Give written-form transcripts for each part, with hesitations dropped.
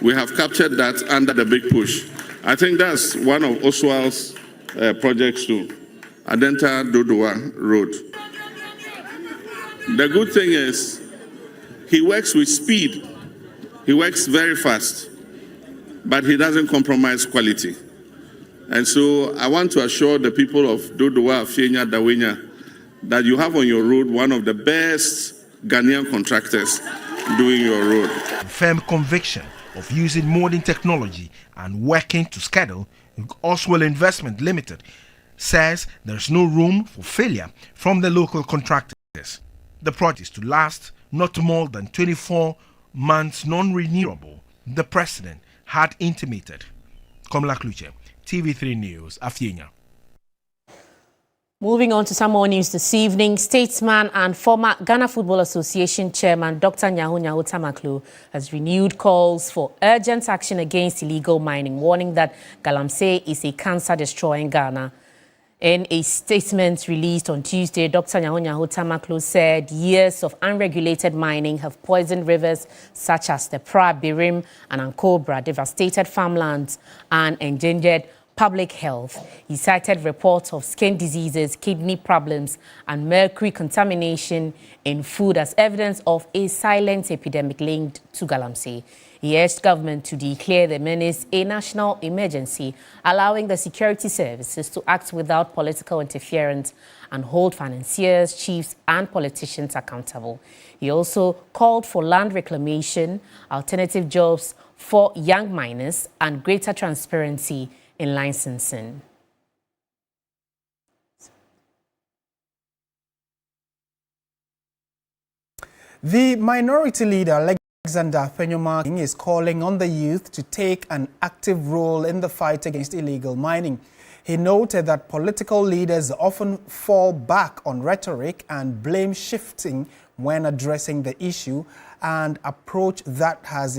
We have captured that under the big push. I think that's one of Oswald's projects too, Adenta Dodowa Road. The good thing is he works with speed. He works very fast, but he doesn't compromise quality. And so I want to assure the people of Dodowa, Fienya, Dawenya, that you have on your road one of the best Ghanaian contractors doing your road. Firm conviction of using modern technology and working to schedule, Oswald Investment Limited says there's no room for failure from the local contractors. The project is to last not more than 24 months non-renewable, the president had intimated. Komla Kluche, TV3 News, Afienya. Moving on to some more news this evening, statesman and former Ghana Football Association chairman Dr. Nyaho Tamaklo has renewed calls for urgent action against illegal mining, warning that galamsey is a cancer destroying Ghana. In a statement released on Tuesday, Dr. Nyaho Tamaklo said years of unregulated mining have poisoned rivers such as the Pra, Birim and Ankobra, devastated farmlands and endangered public health. He cited reports of skin diseases, kidney problems, and mercury contamination in food as evidence of a silent epidemic linked to galamsey. He urged government to declare the menace a national emergency, allowing the security services to act without political interference and hold financiers, chiefs, and politicians accountable. He also called for land reclamation, alternative jobs for young miners, and greater transparency in licensing. The minority leader, Asantehemaa, is calling on the youth to take an active role in the fight against illegal mining. He noted that political leaders often fall back on rhetoric and blame shifting when addressing the issue, an approach that has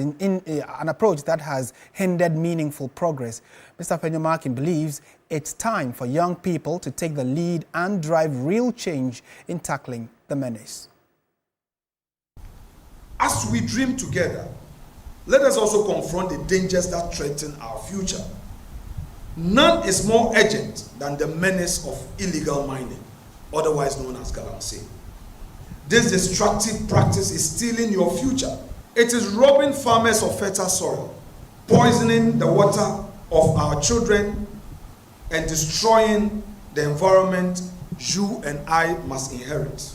hindered meaningful progress. Mr. Asantehemaa believes it's time for young people to take the lead and drive real change in tackling the menace. As we dream together, let us also confront the dangers that threaten our future. None is more urgent than the menace of illegal mining, otherwise known as galamsey. This destructive practice is stealing your future. It is robbing farmers of fertile soil, poisoning the water of our children, and destroying the environment you and I must inherit.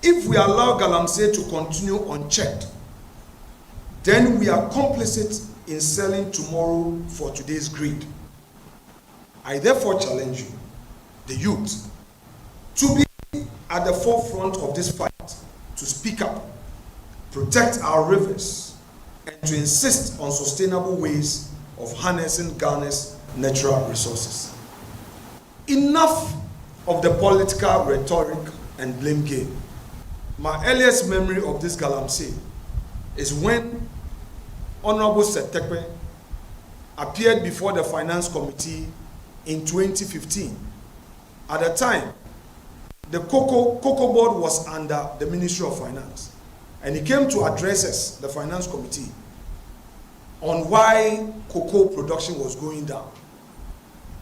If we allow galamsey to continue unchecked, then we are complicit in selling tomorrow for today's greed. I therefore challenge you, the youth, to be at the forefront of this fight, to speak up, protect our rivers, and to insist on sustainable ways of harnessing Ghana's natural resources. Enough of the political rhetoric and blame game. My earliest memory of this galamsey is when Honorable Setekwe appeared before the Finance Committee in 2015. At the time, the Cocoa Board was under the Ministry of Finance, and he came to address us, the Finance Committee, on why cocoa production was going down.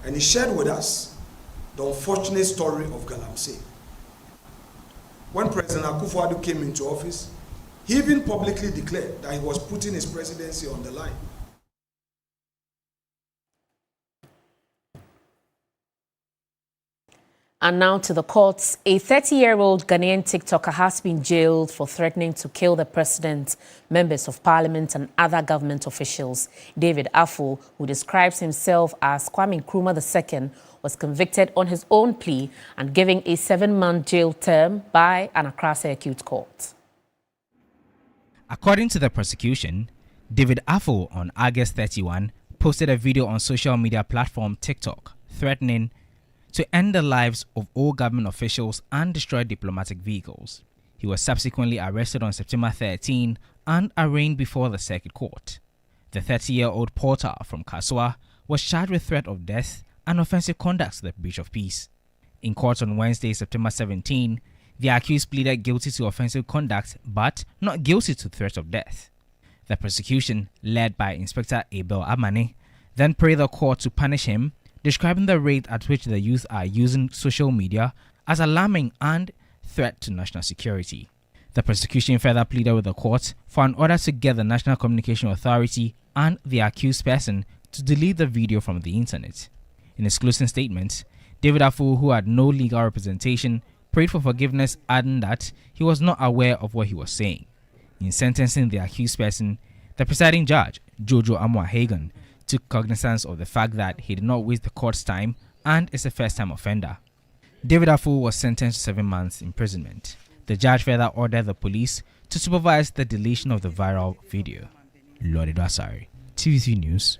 And he shared with us the unfortunate story of galamsey. When President Akufo-Addo came into office, he even publicly declared that he was putting his presidency on the line. And now to the courts. A 30-year-old Ghanaian TikToker has been jailed for threatening to kill the president, members of parliament, and other government officials. David Afo, who describes himself as Kwame Nkrumah II, was convicted on his own plea and given a 7-month jail term by an Accra Circuit Court. According to the prosecution, David Afo on August 31 posted a video on social media platform TikTok threatening to end the lives of all government officials and destroy diplomatic vehicles. He was subsequently arrested on September 13 and arraigned before the circuit court. The 30-year-old porter from Kaswa was charged with threat of death and offensive conduct to the breach of peace. In court on Wednesday, September 17, the accused pleaded guilty to offensive conduct but not guilty to threat of death. The prosecution, led by Inspector Abel Amane, then prayed the court to punish him, describing the rate at which the youth are using social media as alarming and threat to national security. The prosecution further pleaded with the court for an order to get the National Communication Authority and the accused person to delete the video from the internet. In his closing statement, David Afo, who had no legal representation, prayed for forgiveness, adding that he was not aware of what he was saying. In sentencing the accused person, the presiding judge, Jojo Amwa Hagan, took cognizance of the fact that he did not waste the court's time and is a first-time offender. David Afo was sentenced to 7 months imprisonment. The judge further ordered the police to supervise the deletion of the viral video. Lord Asari, TV3 News.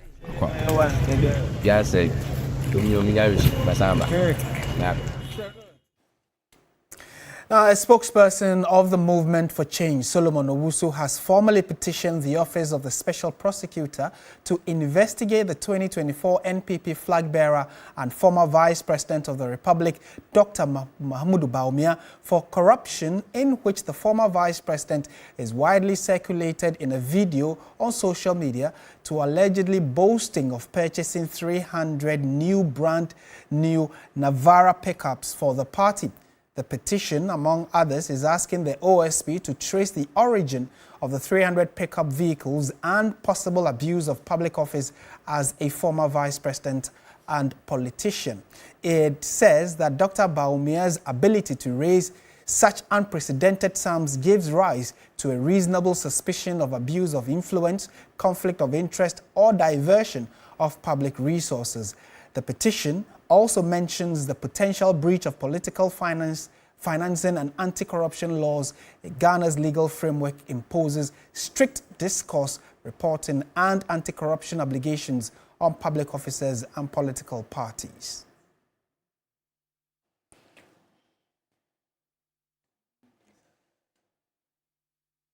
Now, a spokesperson of the Movement for Change, Solomon Owusu, has formally petitioned the Office of the Special Prosecutor to investigate the 2024 NPP flag bearer and former Vice President of the Republic, Dr. Mahamudu Bawumia, for corruption, in which the former Vice President is widely circulated in a video on social media to allegedly boasting of purchasing 300 brand new Navara pickups for the party. The petition, among others, is asking the OSP to trace the origin of the 300 pickup vehicles and possible abuse of public office as a former vice president and politician. It says that Dr. Bawumia's ability to raise such unprecedented sums gives rise to a reasonable suspicion of abuse of influence, conflict of interest, or diversion of public resources. The petition also mentions the potential breach of political financing and anti-corruption laws. Ghana's legal framework imposes strict discourse, reporting, and anti-corruption obligations on public officers and political parties.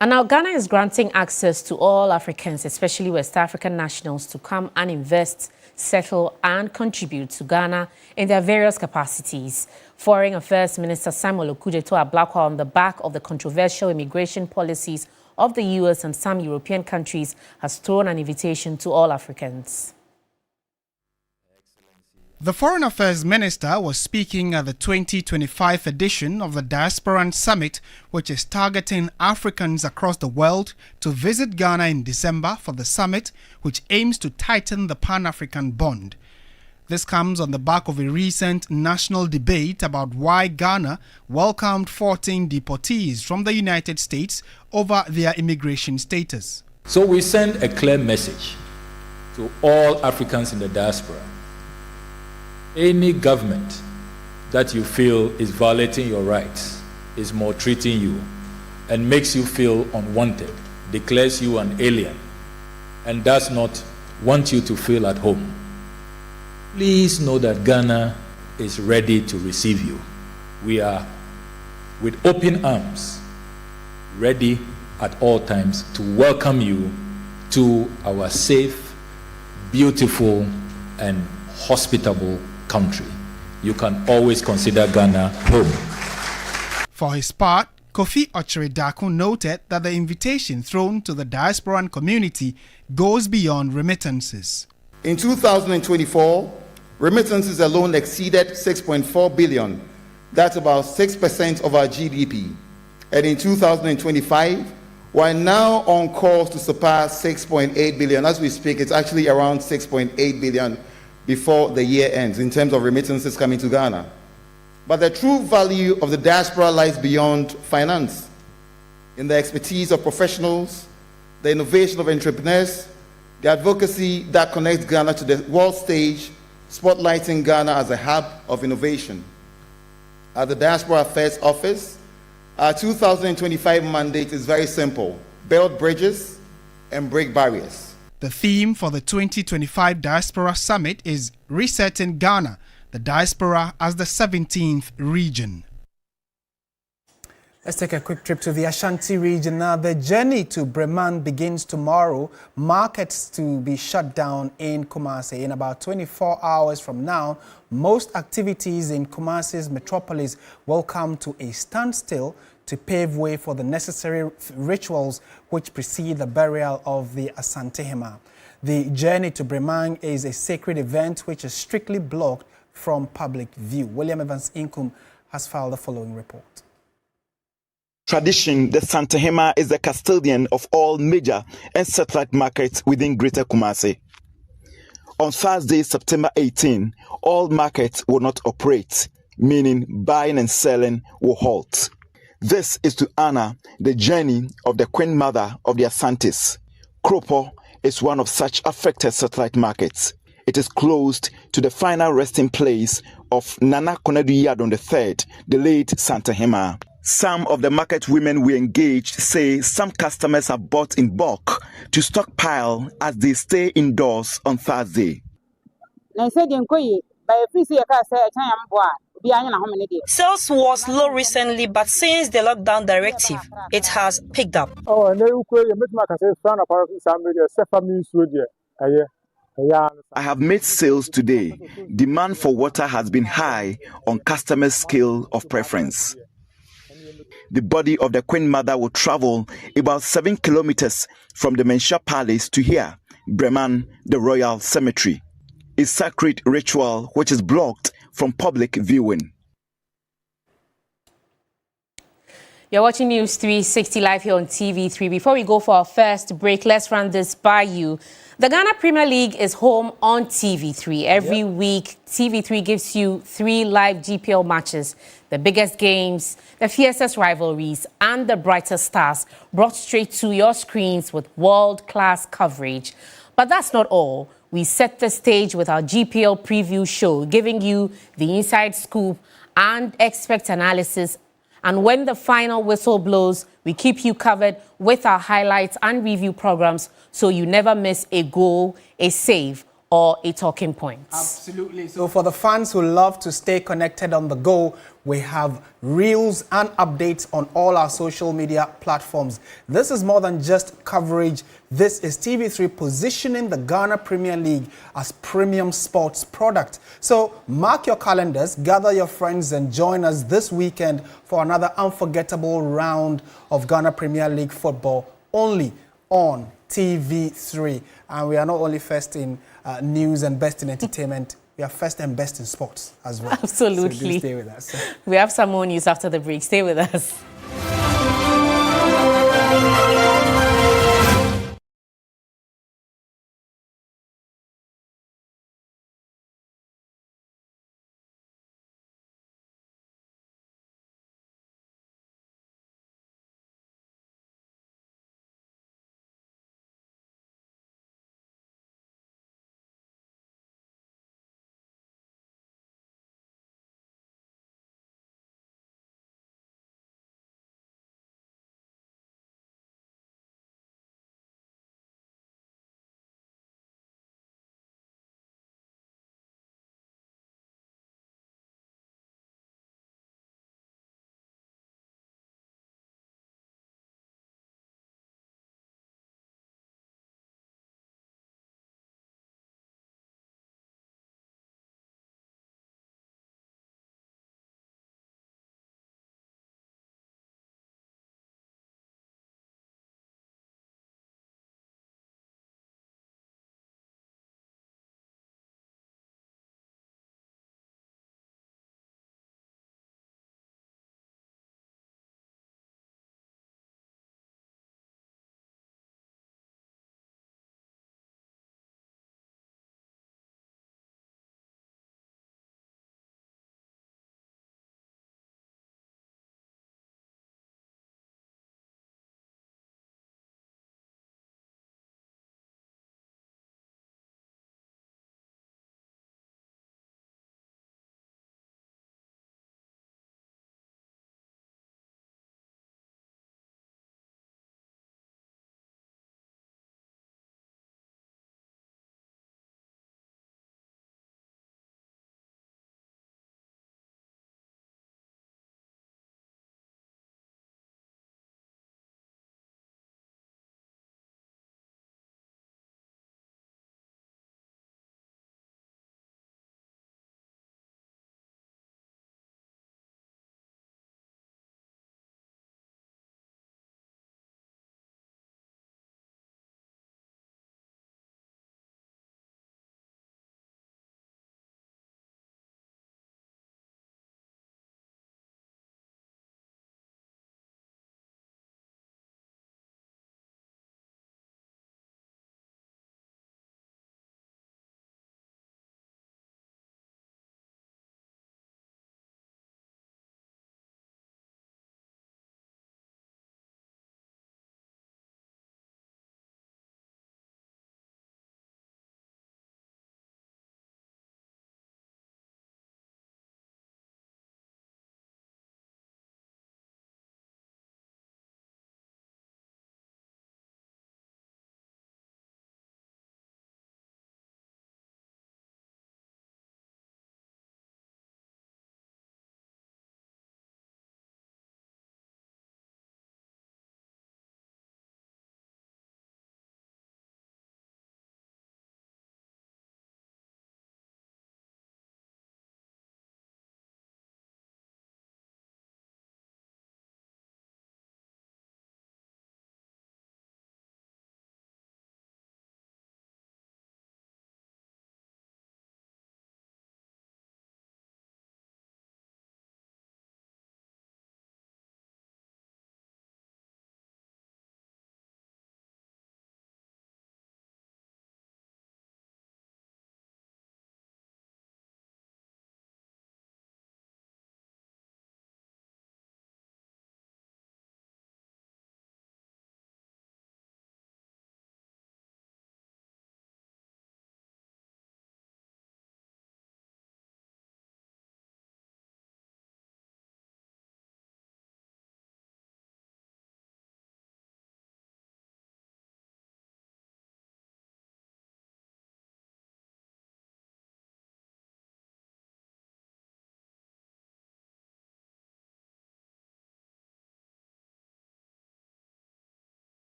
And now Ghana is granting access to all Africans, especially West African nationals, to come and invest, settle and contribute to Ghana in their various capacities. Foreign Affairs Minister Samuel Okudzeto-Ablakwa, on the back of the controversial immigration policies of the US and some European countries, has thrown an invitation to all Africans. The Foreign Affairs Minister was speaking at the 2025 edition of the Diaspora Summit, which is targeting Africans across the world to visit Ghana in December for the summit, which aims to tighten the Pan-African bond. This comes on the back of a recent national debate about why Ghana welcomed 14 deportees from the United States over their immigration status. So we send a clear message to all Africans in the diaspora. Any government that you feel is violating your rights, is maltreating you, and makes you feel unwanted, declares you an alien, and does not want you to feel at home, please know that Ghana is ready to receive you. We are, with open arms, ready at all times to welcome you to our safe, beautiful, and hospitable country. You can always consider Ghana home. For his part, Kofi Ochire-Daku noted that the invitation thrown to the diasporan community goes beyond remittances. In 2024, remittances alone exceeded 6.4 billion. That's about 6% of our GDP. And in 2025, we're now on course to surpass 6.8 billion. As we speak, it's actually around 6.8 billion before the year ends in terms of remittances coming to Ghana. But the true value of the diaspora lies beyond finance, in the expertise of professionals, the innovation of entrepreneurs, the advocacy that connects Ghana to the world stage, spotlighting Ghana as a hub of innovation. At the Diaspora Affairs Office, our 2025 mandate is very simple: build bridges and break barriers. The theme for the 2025 Diaspora Summit is Resetting Ghana, the diaspora as the 17th region. Let's take a quick trip to the Ashanti region now. The journey to Breman begins tomorrow. Markets to be shut down in Kumasi. In about 24 hours from now, most activities in Kumasi's metropolis will come to a standstill to pave way for the necessary rituals which precede the burial of the Asantehemaa. The journey to Bremang is a sacred event which is strictly blocked from public view. William Evans Inkum has filed the following report. Tradition, the Asantehemaa is the custodian of all major and satellite markets within Greater Kumasi. On Thursday, September 18, all markets will not operate, meaning buying and selling will halt. This is to honor the journey of the Queen Mother of the Asantes. Kropo is one of such affected satellite markets. It is closed to the final resting place of Nana Konadu Yadon III, the late Asantehemaa. Some of the market women we engaged say some customers have bought in bulk to stockpile as they stay indoors on Thursday. Sales was low recently, but since the lockdown directive, it has picked up. I have made sales today. Demand for water has been high on customers' scale of preference. The body of the Queen Mother will travel about 7 kilometers from the Mensha Palace to here, Breman, the Royal Cemetery. A sacred ritual which is blocked from public viewing. You're watching News 360 live here on TV3. Before we go for our first break, let's run this by you. The Ghana Premier League is home on TV3. Every week, TV3 gives you 3 live GPL matches, the biggest games, the fiercest rivalries, and the brightest stars brought straight to your screens with world-class coverage. But that's not all. We set the stage with our GPL preview show, giving you the inside scoop and expert analysis. And when the final whistle blows, we keep you covered with our highlights and review programs so you never miss a goal, a save, or a talking point. Absolutely. So for the fans who love to stay connected on the go, we have reels and updates on all our social media platforms. This is more than just coverage. This is TV3 positioning the Ghana Premier League as premium sports product. So mark your calendars, gather your friends and join us this weekend for another unforgettable round of Ghana Premier League football only on TV3. And we are not only first in news and best in entertainment, we are first and best in sports as well. Absolutely. So do stay with us. We have some more news after the break. Stay with us.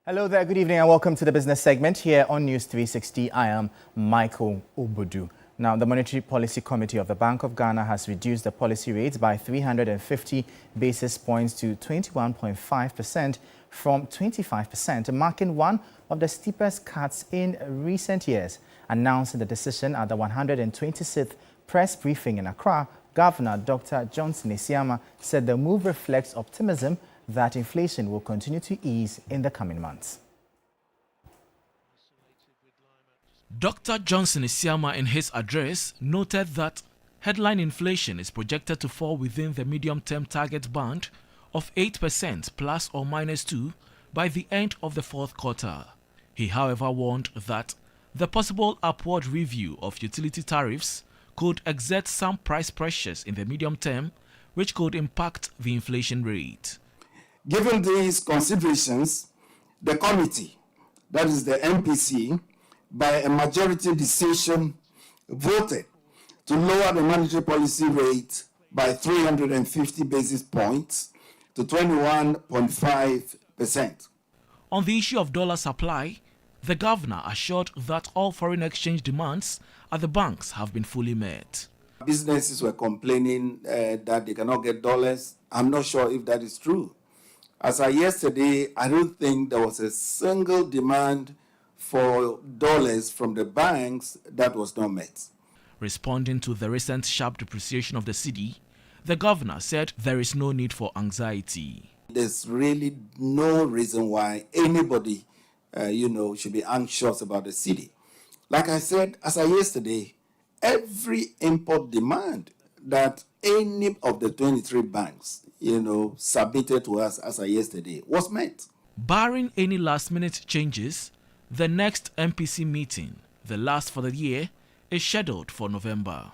Hello there, good evening and welcome to the business segment here on News 360. I am Michael Obodu. Now, the Monetary Policy Committee of the Bank of Ghana has reduced the policy rates by 350 basis points to 21.5% from 25%, marking one of the steepest cuts in recent years. Announcing the decision at the 126th press briefing in Accra, Governor Dr. Johnson Isiama said the move reflects optimism that inflation will continue to ease in the coming months. Dr. Johnson Isiama in his address noted that headline inflation is projected to fall within the medium-term target band of 8% plus or minus 2 by the end of the fourth quarter. He, however, warned that the possible upward review of utility tariffs could exert some price pressures in the medium term, which could impact the inflation rate. Given these considerations, the committee, that is the MPC, by a majority decision, voted to lower the monetary policy rate by 350 basis points to 21.5%. On the issue of dollar supply, the governor assured that all foreign exchange demands at the banks have been fully met. Businesses were complaining that they cannot get dollars. I'm not sure if that is true. As of yesterday, I don't think there was a single demand for dollars from the banks that was not met. Responding to the recent sharp depreciation of the cedi, the governor said there is no need for anxiety. There's really no reason why anybody, should be anxious about the cedi. Like I said, as of yesterday, every import demand that any of the 23 banks, submitted to us as of yesterday was met. Barring any last-minute changes, the next MPC meeting, the last for the year, is scheduled for November.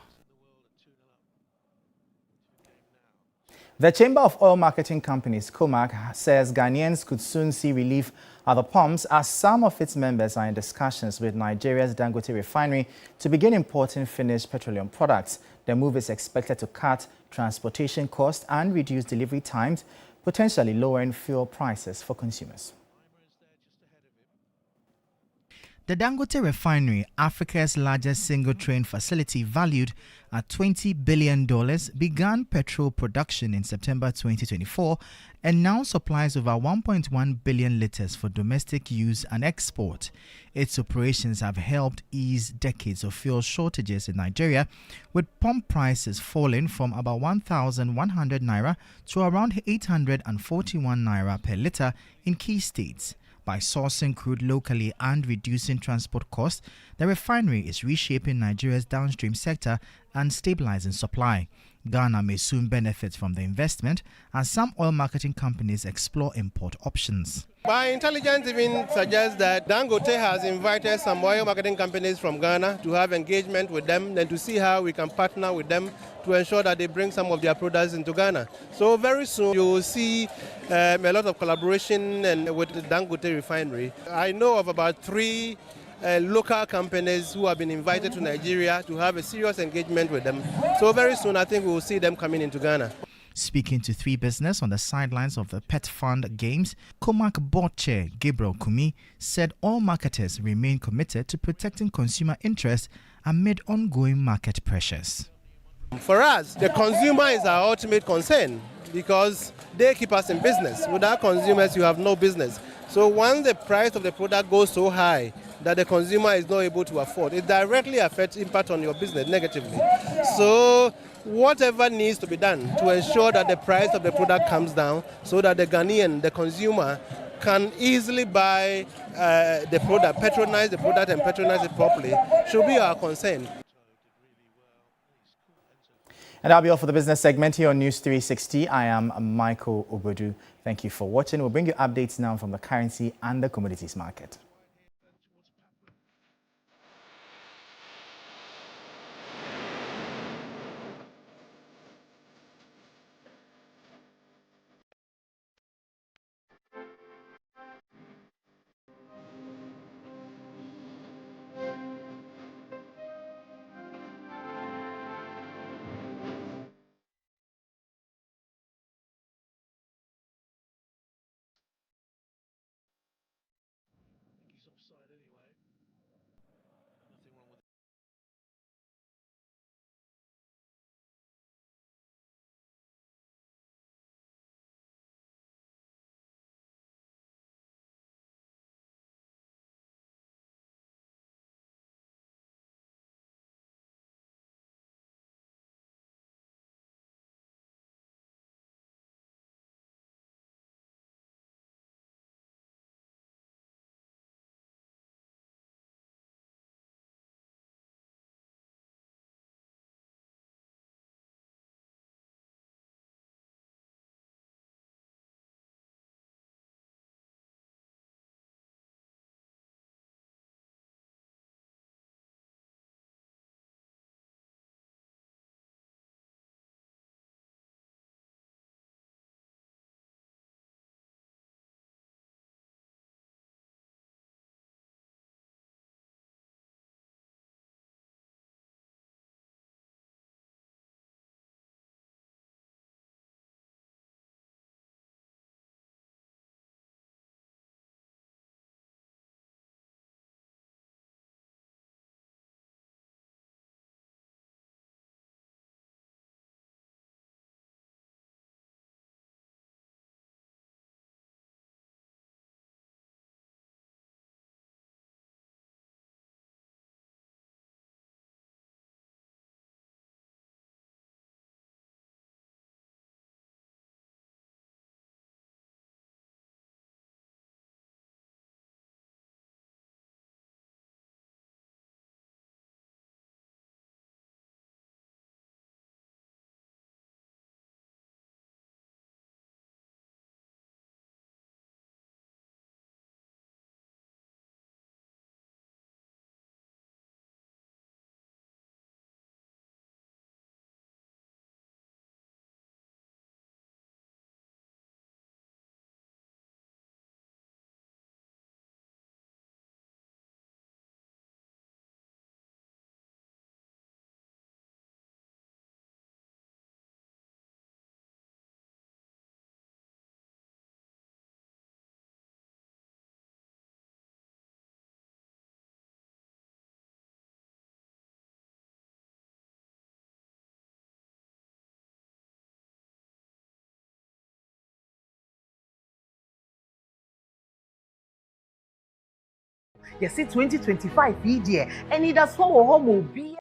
The Chamber of Oil Marketing Companies, COMAC, says Ghanaians could soon see relief at the pumps as some of its members are in discussions with Nigeria's Dangote refinery to begin importing finished petroleum products. The move is expected to cut transportation costs and reduce delivery times, potentially lowering fuel prices for consumers. The Dangote refinery, Africa's largest single-train facility valued at $20 billion, began petrol production in September 2024 and now supplies over 1.1 billion litres for domestic use and export. Its operations have helped ease decades of fuel shortages in Nigeria, with pump prices falling from about 1,100 naira to around 841 naira per litre in key states. By sourcing crude locally and reducing transport costs, the refinery is reshaping Nigeria's downstream sector and stabilizing supply. Ghana may soon benefit from the investment as some oil marketing companies explore import options. My intelligence even suggests that Dangote has invited some oil marketing companies from Ghana to have engagement with them and to see how we can partner with them to ensure that they bring some of their products into Ghana. So very soon you will see a lot of collaboration with the Dangote refinery. I know of about 3 local companies who have been invited to Nigeria to have a serious engagement with them. So very soon I think we will see them coming into Ghana. Speaking to 3 Business on the sidelines of the Pet Fund Games, COMAC Board Chair Gabriel Kumi said all marketers remain committed to protecting consumer interests amid ongoing market pressures. For us, the consumer is our ultimate concern because they keep us in business. Without consumers, you have no business. So once the price of the product goes so high that the consumer is not able to afford, it directly affects impact on your business negatively. So whatever needs to be done to ensure that the price of the product comes down so that the Ghanaian, the consumer, can easily buy the product, patronize the product and patronize it properly should be our concern. And that'll be all for the business segment here on News 360. I am Michael Obodu. Thank you for watching. We'll bring you updates now from the currency and the commodities market. You see 2025 year, and it does so homo be.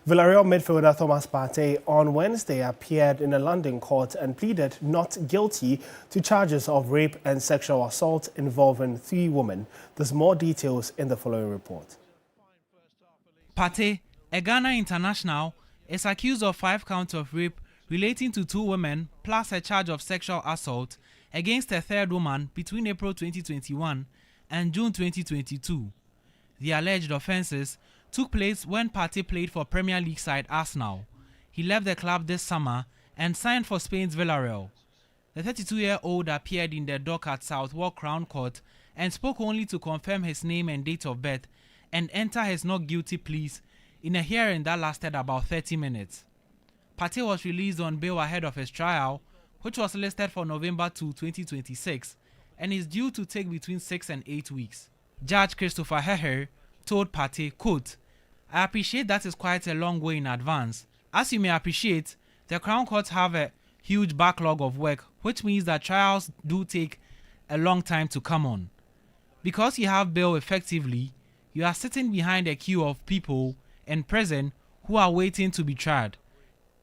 Villarreal midfielder Thomas Partey on Wednesday appeared in a London court and pleaded not guilty to charges of rape and sexual assault involving 3 women. There's more details in the following report. Partey, a Ghana international, is accused of 5 counts of rape relating to 2 women plus a charge of sexual assault against a 3rd woman between April 2021 and June 2022. The alleged offences took place when Partey played for Premier League side Arsenal. He left the club this summer and signed for Spain's Villarreal. The 32-year-old appeared in the dock at Southwark Crown Court and spoke only to confirm his name and date of birth and enter his not guilty pleas in a hearing that lasted about 30 minutes. Partey was released on bail ahead of his trial, which was listed for November 2, 2026, and is due to take between 6 and 8 weeks. Judge Christopher Heher told Partey, quote, "I appreciate that is quite a long way in advance. As you may appreciate, the Crown Courts have a huge backlog of work, which means that trials do take a long time to come on. Because you have bail effectively, you are sitting behind a queue of people in prison who are waiting to be tried."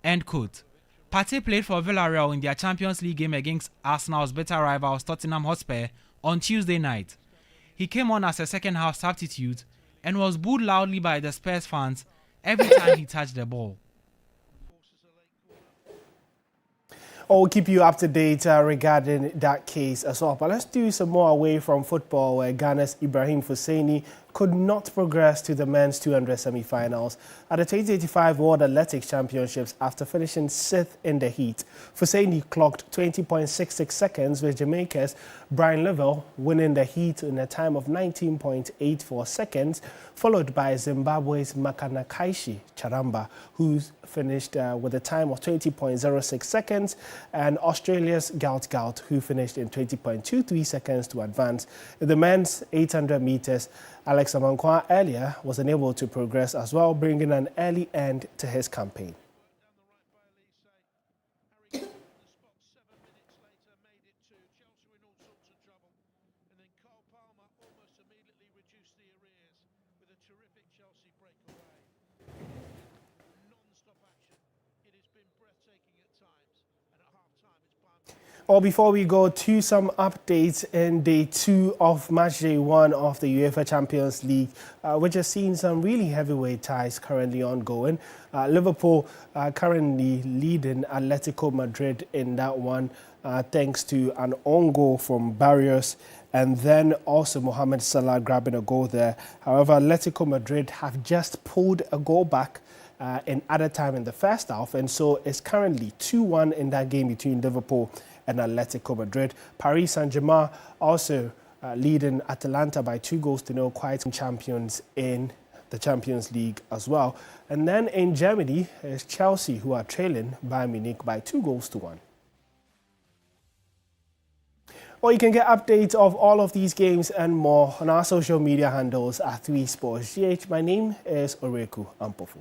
End quote. Partey played for Villarreal in their Champions League game against Arsenal's bitter rivals Tottenham Hotspur on Tuesday night. He came on as a second-half substitute and was booed loudly by the Spurs fans every time he touched the ball. I'll keep you up to date regarding that case as well. But let's do some more away from football, where Ghana's Ibrahim Fosseyni could not progress to the men's 200 semi-finals at the 2085 World Athletics Championships after finishing 6th in the heat. Husseini clocked 20.66 seconds, with Jamaica's Brian Lovell winning the heat in a time of 19.84 seconds, followed by Zimbabwe's Makanakaishi Charamba, who finished with a time of 20.06 seconds, and Australia's Gout, who finished in 20.23 seconds to advance. In the men's 800 meters, Alex Amankwa earlier was unable to progress as well, bringing an early end to his campaign. Or before we go to some updates in day 2 of match day 1 of the UEFA Champions League, which has seen some really heavyweight ties currently ongoing. Liverpool currently leading Atletico Madrid in that one, thanks to an own goal from Barrios, and then also Mohamed Salah grabbing a goal there. However, Atletico Madrid have just pulled a goal back in added time in the first half, and so it's currently 2-1 in that game between Liverpool and Atletico Madrid. Paris Saint-Germain also leading Atalanta by 2-0, quite champions in the Champions League as well. And then in Germany, it's Chelsea who are trailing Bayern Munich by 2-1. Or you can get updates of all of these games and more on our social media handles at 3SportsGH. My name is Oreku Ampofu.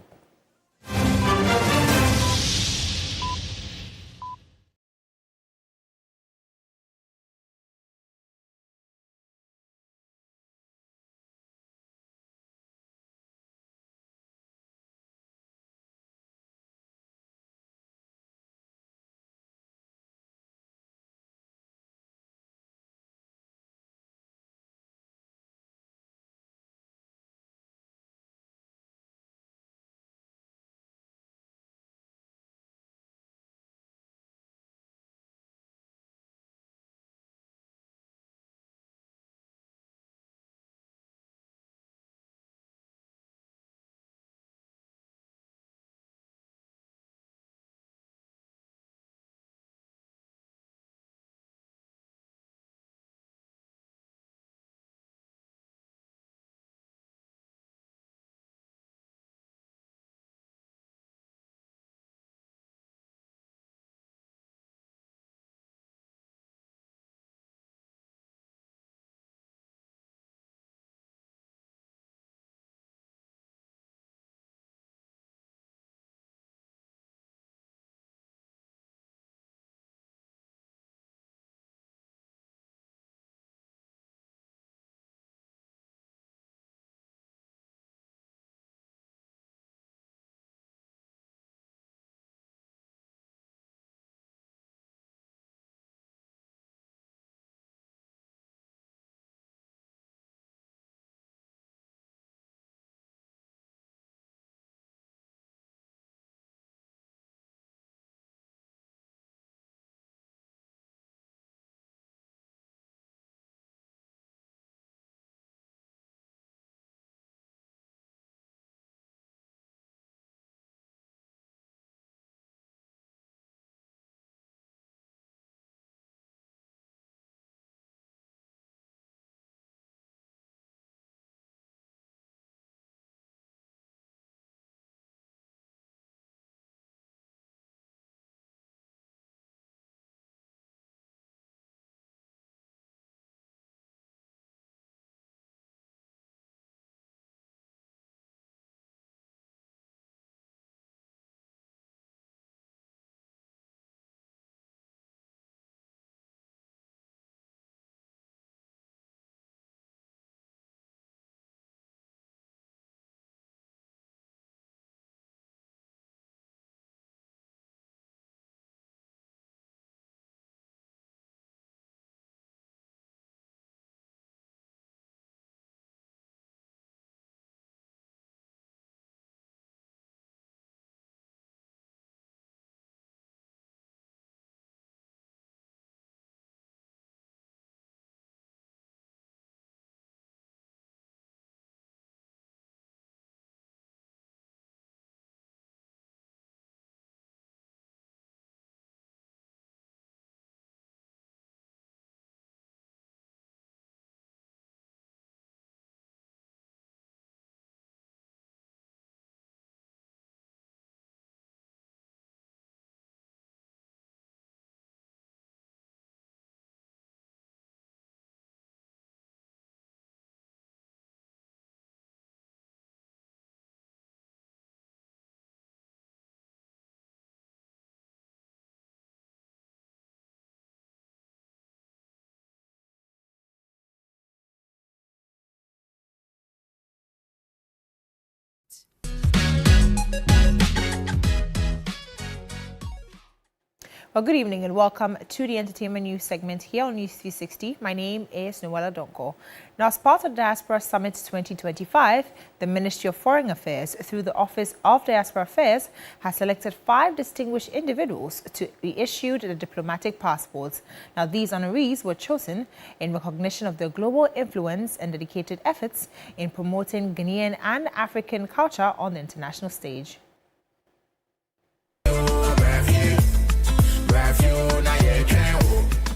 Well, good evening and welcome to the entertainment news segment here on News 360. My name is Noella Donko. Now, as part of Diaspora Summit 2025, the Ministry of Foreign Affairs, through the Office of Diaspora Affairs, has selected 5 distinguished individuals to be issued the diplomatic passports. Now, these honorees were chosen in recognition of their global influence and dedicated efforts in promoting Ghanaian and African culture on the international stage.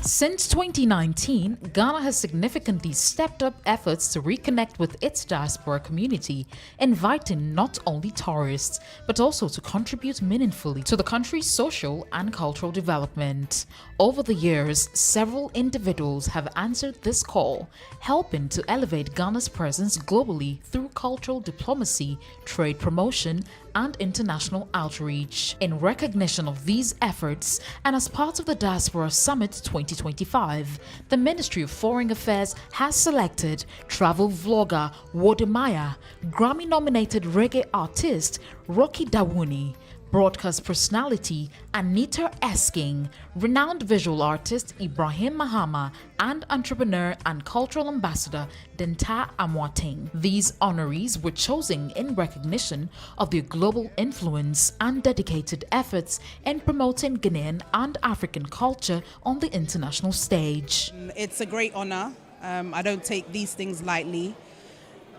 Since 2019, Ghana has significantly stepped up efforts to reconnect with its diaspora community, inviting not only tourists, but also to contribute meaningfully to the country's social and cultural development. Over the years, several individuals have answered this call, helping to elevate Ghana's presence globally through cultural diplomacy, trade promotion, and international outreach. In recognition of these efforts, and as part of the Diaspora Summit 2025, the Ministry of Foreign Affairs has selected travel vlogger Wodemaya, Grammy-nominated reggae artist Rocky Dawuni, broadcast personality Anita Esking, renowned visual artist Ibrahim Mahama, and entrepreneur and cultural ambassador Denta Amwating. These honorees were chosen in recognition of their global influence and dedicated efforts in promoting Ghanaian and African culture on the international stage. It's a great honor. I don't take these things lightly,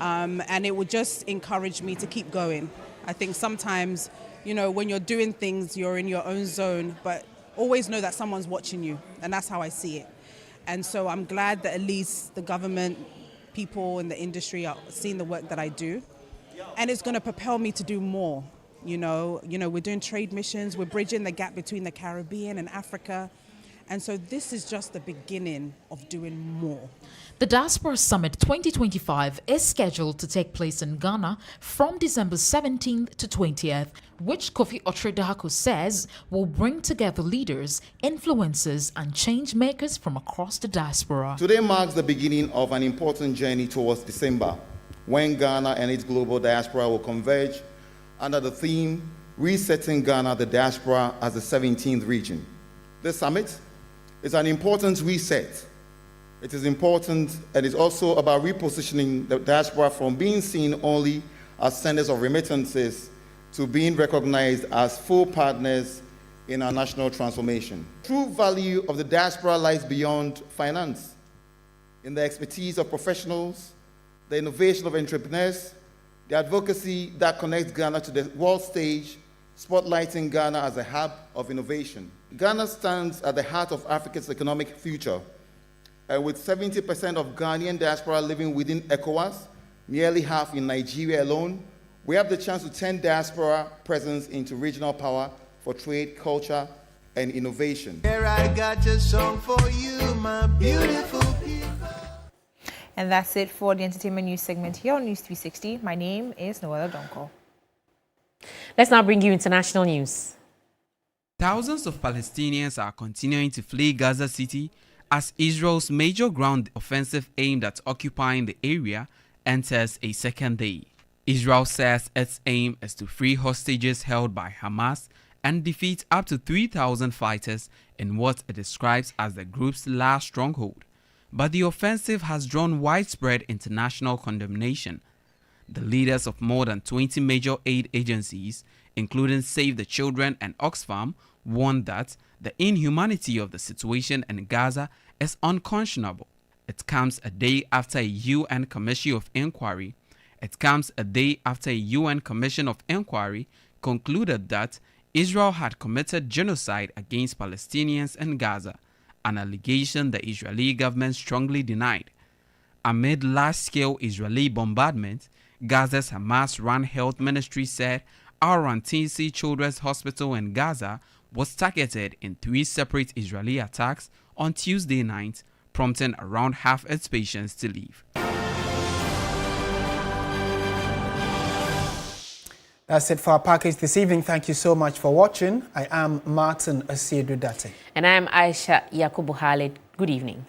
and it would just encourage me to keep going. I think sometimes, you know, when you're doing things, you're in your own zone, but always know that someone's watching you, and that's how I see it. And so I'm glad that at least the government, people in the industry are seeing the work that I do, and it's going to propel me to do more. You know, we're doing trade missions, we're bridging the gap between the Caribbean and Africa, and so this is just the beginning of doing more. The Diaspora Summit 2025 is scheduled to take place in Ghana from December 17th to 20th, which Kofi Otredako says will bring together leaders, influencers, and change makers from across the diaspora. Today marks the beginning of an important journey towards December, when Ghana and its global diaspora will converge under the theme, Resetting Ghana, the Diaspora as the 17th region. This summit is an important reset. It is important, and it's also about repositioning the diaspora from being seen only as senders of remittances to being recognized as full partners in our national transformation. True value of the diaspora lies beyond finance, in the expertise of professionals, the innovation of entrepreneurs, the advocacy that connects Ghana to the world stage, spotlighting Ghana as a hub of innovation. Ghana stands at the heart of Africa's economic future. With 70% of Ghanaian diaspora living within ECOWAS, nearly half in Nigeria alone, we have the chance to turn diaspora presence into regional power for trade, culture, and innovation. Here I got a song for you, my beautiful people. And that's it for the entertainment news segment here on News 360. My name is Noella Donko. Let's now bring you international news. Thousands of Palestinians are continuing to flee Gaza City as Israel's major ground offensive aimed at occupying the area enters a second day. Israel says its aim is to free hostages held by Hamas and defeat up to 3,000 fighters in what it describes as the group's last stronghold. But the offensive has drawn widespread international condemnation. The leaders of more than 20 major aid agencies, including Save the Children and Oxfam, warned that the inhumanity of the situation in Gaza is unconscionable. It comes a day after a UN Commission of Inquiry. Concluded that Israel had committed genocide against Palestinians in Gaza, an allegation the Israeli government strongly denied. Amid large-scale Israeli bombardment, Gaza's Hamas-run health ministry said Al-Rantisi Children's Hospital in Gaza was targeted in 3 separate Israeli attacks on Tuesday night, prompting around half its patients to leave. That's it for our package this evening. Thank you so much for watching. I am Martin Asiedu Date. And I am Aisha Yakubu Khalid. Good evening.